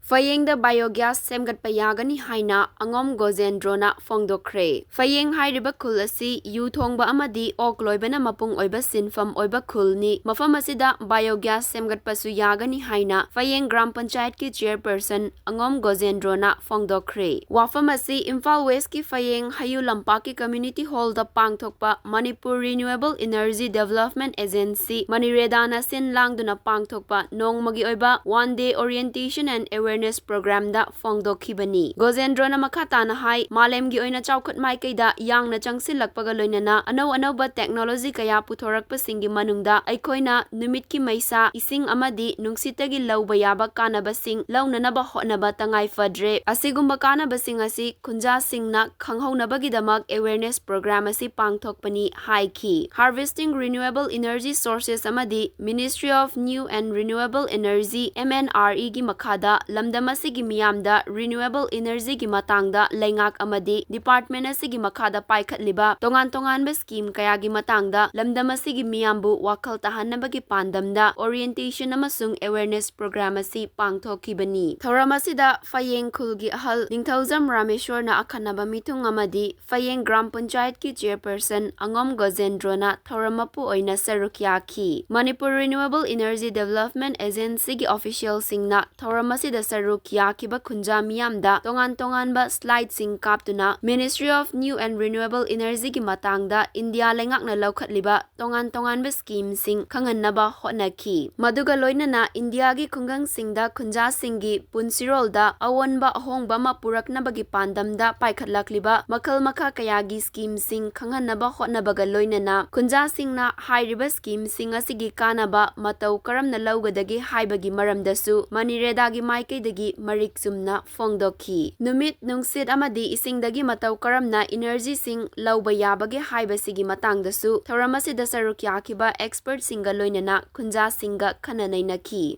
Fayengda biogas semgatpa yagani haina angom Jogendrona fongdokre. Fayeng hairiba khul asi yu thongba amadi ok loibana mapung oiba sinfam oiba khulni. Mafam asida biogas semgatpa su yagani haina Fayeng Gram Panchayat ki chairperson angom Jogendrona fongdokre. Wafam asi Imphal West ki Fayeng Hayu Lampa ki community hall da pangthokpa Manipur Renewable Energy Development Agency Maniredana sin langduna pangthokpa nongmagi oiba 1-day orientation and awareness program da fongdokhibani. Jogendro na makata na hai malem gi oina chawkhat mai kaida yang na changsilakpaga loinana anau technology kaya puthorakpa singi manungda aikoina numit ki maisa ising amadi nungsitagi lauba yaba kanaba sing launanaba hotnaba tangai fadre asigumba kanaba sing asi khunja singna khanghaunabagi damak awareness program asi pangthokpani haiki. Harvesting renewable energy sources amadi Ministry of New and Renewable Energy MNRE gi makhada lamdam asigi miyamda renewable energy gi matangda leingak amadi department asigi makhada paikhatliba tongan scheme kaya gi matangda lamdam asigi miyambu wakhal tahanabagi pandamda orientation amasung awareness program asi pangthokibani. Thoram asida Fayeng khulgi ahal Ningthaujam Rameshwar na akhanaba mitung amadi Fayeng Gram Panchayat ki chairperson angom Jogendro na thoramapu oina sarukyaki. Manipur Renewable Energy Development Agency gi official singna thoram asida sarukyaki khunja miyamda tongan ba slide sing kaptuna Ministry of New and Renewable Energy gi matangda India lengakna laukhatliba tongan ba scheme sing khangannaba hotnaki. Maduga loinana India gi khungang singda khunja singi punsirolda awonba ahongba ma puraknabagi pandamda paikhatlakliba makhal makha kayagi scheme sing khangannaba hotnabaga loinana khunja singna hairiba scheme sing asigi kanaba matau karamna laugadagi haibagi maramdasu maniredagi maikaidagi marik sumna fongdokhi. Numit nungsit amadi isingdagi matau karamna energy sing lauba yabagi haibasigi matangdasu thoramasida sarukyakiba expert singa loinana khunja singa khananainaki.